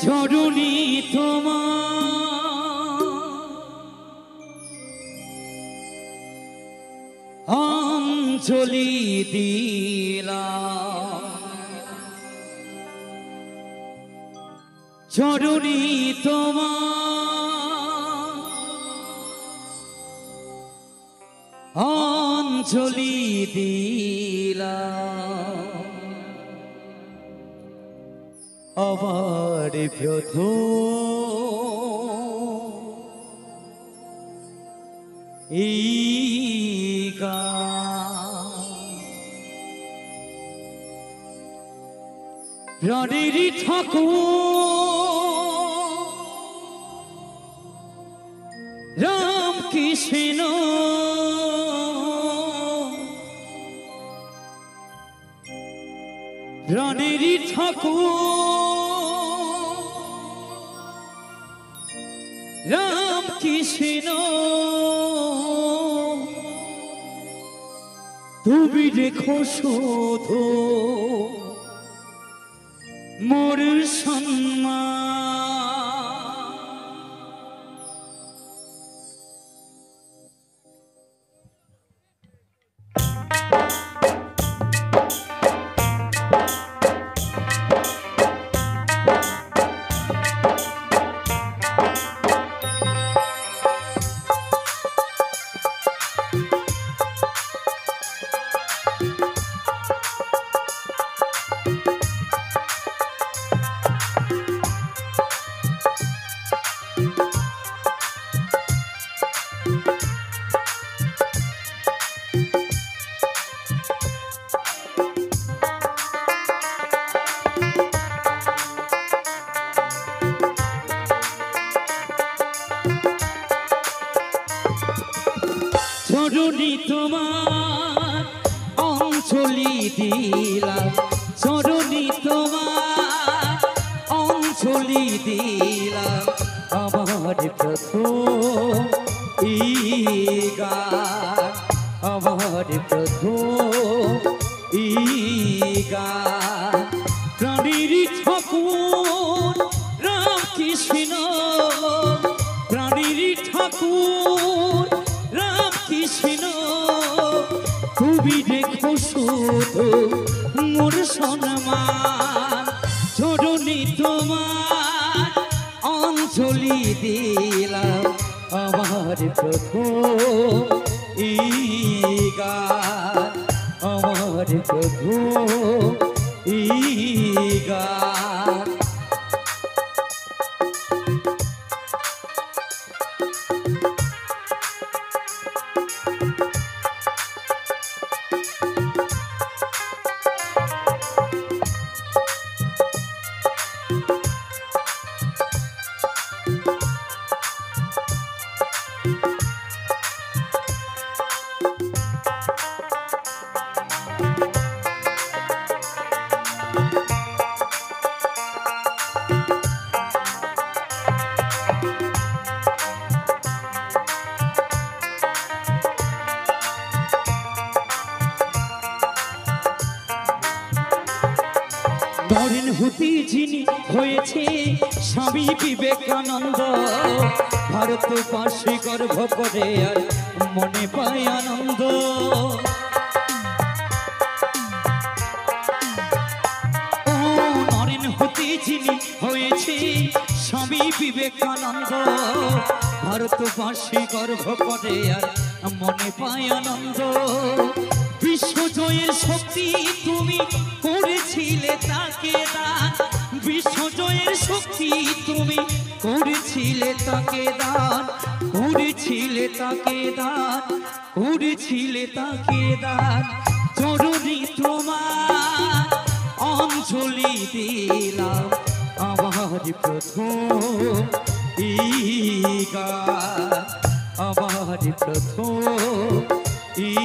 চরণী তোমার অঞ্জলি দিলাম, চরণী তোমার অঞ্জলি দিলাম। আমার প্রথম এই গান প্রাণের ঠাকুর রাম কৃষ্ণ প্রাণের ঠাকুর রাম কৃষ্ণ তুমি রেখো শুধু মোর সম্মান। চরণী তোমার অঞ্জলি দিলাম, চরণী তোমার অঞ্জলি দিলাম। আমার প্রথম এই গান, আমার প্রথম এই গান প্রাণের ঠাকুর রাম কৃষ্ণ, প্রাণের ঠাকুর রাম কৃষ্ণ তুমি দেখো শুধু মোর সম্মান। চরণী তোমার অঞ্জলি দিলাম, আমার প্রথম এই গান, আমার প্রথম এই গান। ধরেন হতে যিনি হয়েছে স্বামী বিবেকানন্দ, ভারতবাসী গর্ব করে আর মনে পায় আনন্দ। ও নরেন হতে যিনি হয়েছে স্বামী বিবেকানন্দ, ভারতবাসী গর্ব করে আর মনে পায় আনন্দ। বিশ্বজয়ের শক্তি তুমি করেছিলে তাকে দান, বিশ্বজয়ের শক্তি তুমি করেছিলে তাকে দান, করেছিলে তাকে দান, করেছিলে তাকে দান। চরণী তোমার অঞ্জলি দিলাম, আমার প্রথম এই গান, আমার প্রথম এই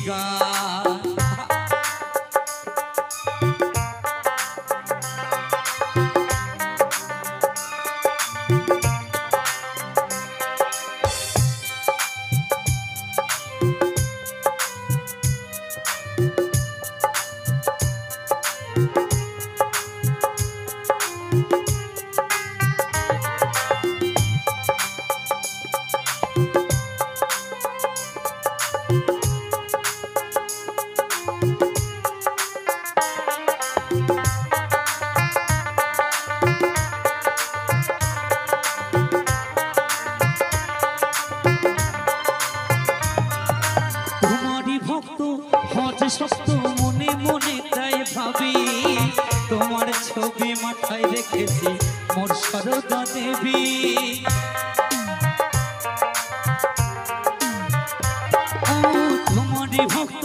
গান। শক্ত মনে মনে তাই ভাবি তোমার ছবি মাথায় রেখেছি মোর সারদা দেবী তোমারই ভক্ত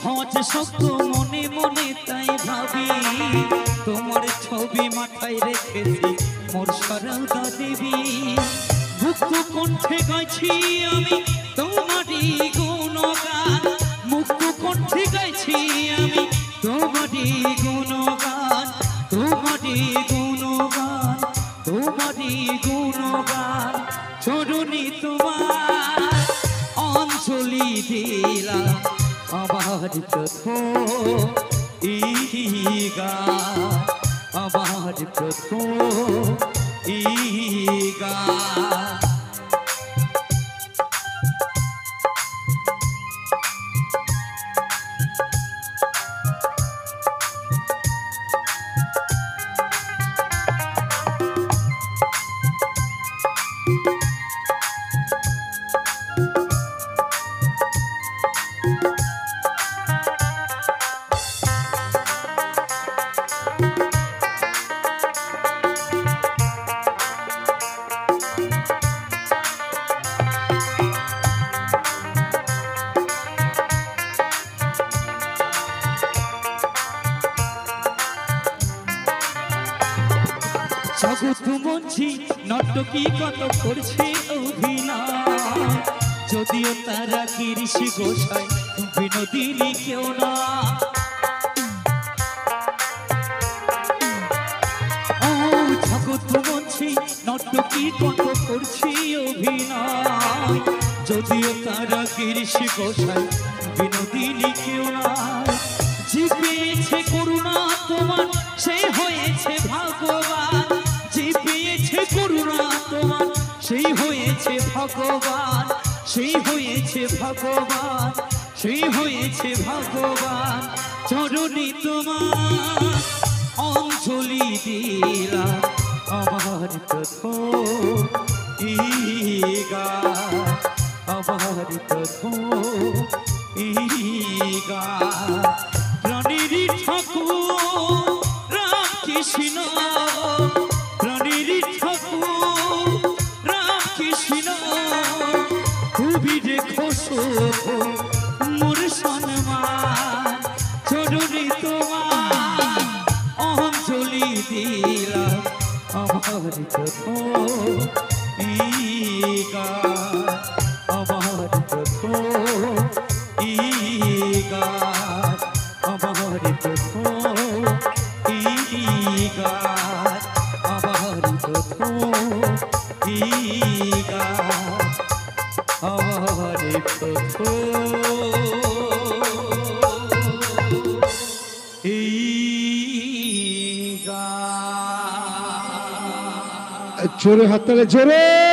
হজ শক্ত মনে মনে তাই ভাবি তোমার ছবি মাথায় রেখেছি মোর সারদা দেবী মুক্ত কণ্ঠে গাইছি আমি তোমারই গুণগান মুক্ত কণ্ঠে গাইছি আমি তোমারই গুণগান তোমারই গুণগান তোমারই গুণগান চরণী তোমার অঞ্জলি দিলাম আমার প্রথম গান আমার প্রথম গান জগৎ মঞ্চি নাটকি কত করছে অভিনয় যদিও তারা গিরিশ গোসাই বিনোদিনী কেউ না জগৎ মঞ্চি নাটকি কত করছে অভিনয় যদিও তারা গিরিশ গোসাই বিনোদিনী কেউ না যে পেয়েছে করুণা তোমার সে হয়েছে ভগবান যে পেয়েছে করুণা তোমার সেই হয়েছে ভগবান সেই হয়েছে ভগবান সেই হয়েছে ভগবান চরণী তোমার অঞ্জলি দিলাম আমার প্রথম গান আমার প্রথম গান প্রাণীর ঠাকুর রাম কৃষ্ণ প্রাণীর ঠাকুর রাম কৃষ্ণ তুমি রেখো মোর সম্মান চরণী তোমার অঞ্জলি দিলাম আমার প্রথম গান আমার প্রথম গান আমার প্রথম গান আমার প্রথম গান আমার জোরে হাততালি জোরে